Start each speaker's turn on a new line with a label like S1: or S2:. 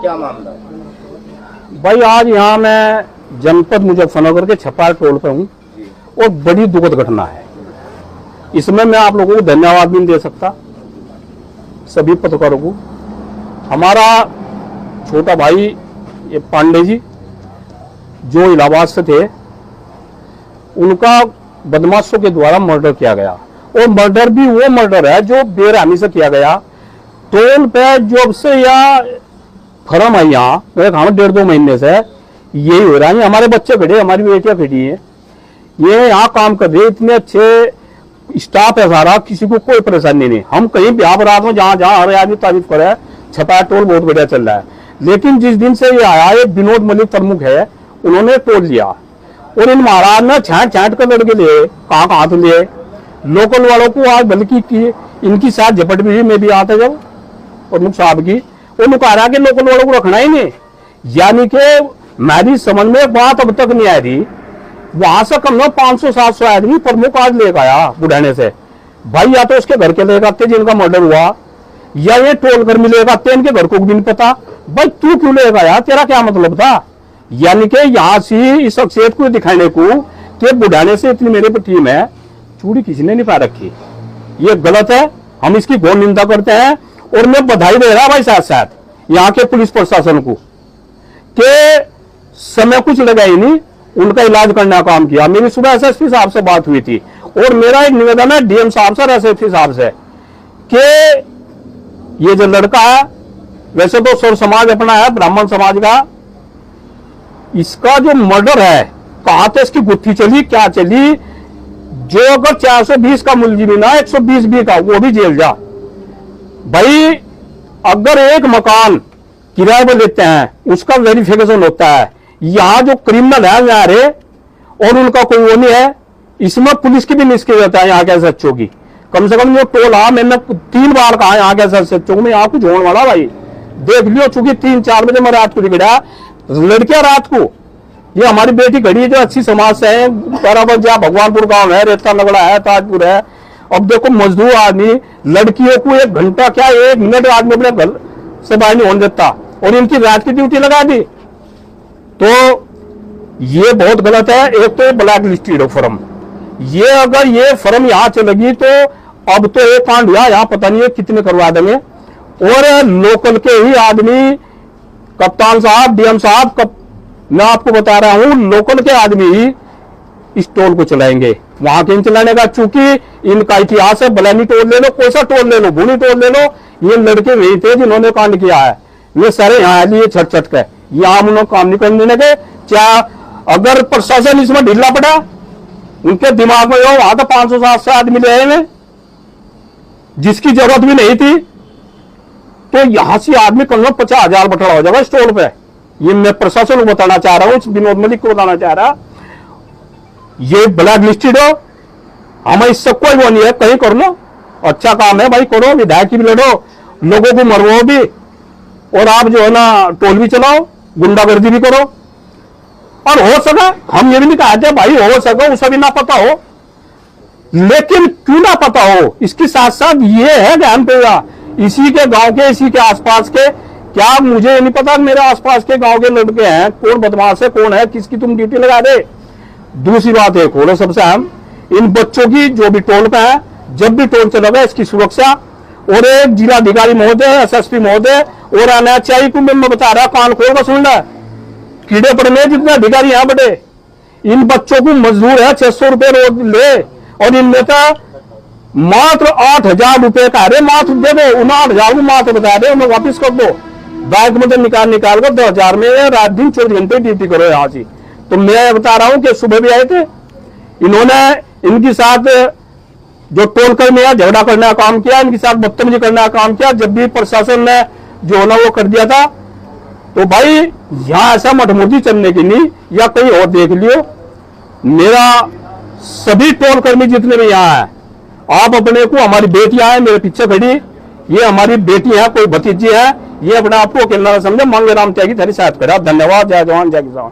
S1: क्या मामला है?
S2: भाई आज यहाँ मैं जनपद मुजफ्फरनगर के छपार टोल पे हूँ और बड़ी दुखद घटना है। इसमें मैं आप लोगों को धन्यवाद भी नहीं दे सकता, सभी पत्रकारों को। हमारा छोटा भाई ये पांडे जी जो इलाहाबाद से थे, उनका बदमाशों के द्वारा मर्डर किया गया और मर्डर भी वो मर्डर है जो बेरहमी से किया गया। टोल पे जब से या फर्म आई यहाँ मेरे खाना 1.5-2 महीने से यही हो रहा है। हमारे बच्चे खड़े, हमारी बेटियां खड़ी हैं, ये यहाँ काम कर रहे, इतने अच्छे स्टाफ है सारा, किसी को कोई परेशानी नहीं। हम कहीं ब्याह बरात में जहाँ जहाँ हर आदमी तारीफ करे छपाया टोल बहुत बढ़िया चल रहा है। लेकिन जिस दिन से ये आया, ये विनोद मलिक प्रमुख है, उन्होंने टोल लिया और इन महाराज ने छाट छाट कर लड़के लिए कहाँ तो लिए लोकल वालों को। आज बल्कि इनकी साथ झपट भी में भी आते जब प्रमुख साहब की, उन्होंने कहा कि लोकल वालों को रखना ही नहीं। यानी कि मेरी समझ में एक बात अब तक नहीं आई थी, वहां से कम 500-700 आदमी प्रमुख आज लेकर आया बुढ़ाने से। भाई या तो उसके घर के लेकर आते जिनका मर्डर हुआ, या ये टोल कर्मी लेकर आते, इनके घर को भी नहीं पता। भाई तू क्यों लेकर आया, तेरा क्या मतलब था? यानी कि यहाँ से इस शख्सियत को दिखाने को कि बुढ़ाने से इतनी मेरे पर टीम है, चूड़ी किसी ने नहीं पा रखी, ये गलत है। हम इसकी घोर निंदा करते हैं और मैं बधाई दे रहा भाई साथ साथ यहाँ के पुलिस प्रशासन को के समय कुछ लगा ही नहीं, उनका इलाज करने का काम किया। मेरी सुबह एसएसपी साहब से बात हुई थी और मेरा एक निवेदन है डीएम साहब से, एसएसपी साहब से, कि ये जो लड़का है वैसे तो सौर समाज अपना है, ब्राह्मण समाज का, इसका जो मर्डर है कहां तक इसकी गुत्थी चली, क्या चली, जो अगर 420 का मुलजिम ना 120 भी का वो भी जेल जा। भाई अगर एक मकान किराए पर लेते हैं उसका वेरिफिकेशन होता है, यहाँ जो क्रिमिनल है यहाँ रे और उनका कोई वो नहीं है, इसमें पुलिस की भी निष्क्रिय होता है यहाँ के एसएचओ की। कम से कम जो टोल मैंने 3 बार कहा यहाँ के एसएचओ में यहाँ कुछ होने वाला भाई देख लियो, चूंकि 3-4 बजे मैं रात को निकला, लड़कियां रात को, ये हमारी बेटी घड़ी जो अच्छी समाज से है, बराबर जहाँ भगवानपुर गांव है, रेता नगड़ा है, ताजपुर है। अब देखो मजदूर आदमी लड़कियों को 1 घंटा क्या 1 मिनट आदमी अपने घर से बाहर नहीं होने देता और इनकी रात की ड्यूटी लगा दी, तो ये बहुत गलत है। एक तो ब्लैक लिस्टेड फर्म, ये अगर ये फर्म यहाँ चलेगी तो अब तो एक कांड हुआ यहाँ, पता नहीं है कितने करवा देंगे। और लोकल के ही आदमी, कप्तान साहब, डीएम साहब, मैं आपको बता रहा हूं, लोकल के आदमी ही इस टोल को चलाएंगे, वहां के चलाने का। चूंकि इनका इतिहास है, बलैनी टोल ले लो, कोई सा टोल ले लो, भूनी टोल ले लो, ये लड़के वही थे जिन्होंने कांड किया है। ये सारे यहाँ लिए छट छट के, यहाँ उन्होंने काम नहीं करने लगे। क्या अगर प्रशासन इसमें ढीला पड़ा, उनके दिमाग में वहां तो 500-700 आदमी ले आए जिसकी जरूरत भी नहीं थी, तो यहां से आदमी कम से कम 50,000 बटड़ा हो जाएगा इस टोल पे। ये मैं प्रशासन को बताना चाह रहा हूं, विनोद मलिक को बताना चाह रहा, ये ब्लैक लिस्टेड हो, हमें इससे कोई वो नहीं है, कहीं कर लो, अच्छा काम है भाई, करो, विधायक की भी लड़ो, लोगों को मरवाओ भी, और आप जो है ना टोल भी चलाओ, गुंडागर्दी भी करो। और हो सका, हम ये भी नहीं कहते भाई हो सका उसे भी ना पता हो, लेकिन क्यों ना पता हो, इसके साथ साथ ये है ध्यान पेगा इसी के गांव के, इसी के आसपास के, क्या मुझे नहीं पता मेरे आसपास के गांव के लड़के हैं, कौन बदमाश है, कौन है, किसकी तुम ड्यूटी लगा दे। दूसरी बात एक हो, सबसे अहम, इन बच्चों की जो भी टोल पे है, जब भी टोल चलेगा इसकी सुरक्षा, और एक जिलाधिकारी महोदय, एसएसपी महोदय और एनएचआई को मैं बता रहा, कान खोल कर सुन रहा, कीड़े पड़ने जितने अधिकारी यहाँ बड़े, इन बच्चों को मजदूर है 600 रुपए रोज ले, और इनमें तो मात्र 8,000 रुपए का, अरे मात्र दे दो, 8,000 को मात्र बता दे, उन्हें वापिस कर दो, बैंक में तो निकाल कर 10,000 में रात दिन 24 घंटे ड्यूटी करो यहाँ से। तो मैं बता रहा हूं कि सुबह भी आए थे, इन्होंने इनके साथ जो टोल कर्मी है झगड़ा करने का काम किया, इनके साथ बदतमीजी करने का काम किया। जब भी प्रशासन ने जो होना वो कर दिया था, तो भाई यहाँ ऐसा मठमोदी चलने की नहीं, या कहीं और देख लियो। मेरा सभी टोल कर्मी जितने भी यहाँ है, आप अपने को, हमारी बेटियां हैं मेरे पीछे खड़ी, ये हमारी बेटी है, कोई भतीजी है, ये अपने आप को अकेला समझे, मांगे राम त्यागी थारी साथ करा। धन्यवाद, जय जवान जय किसान।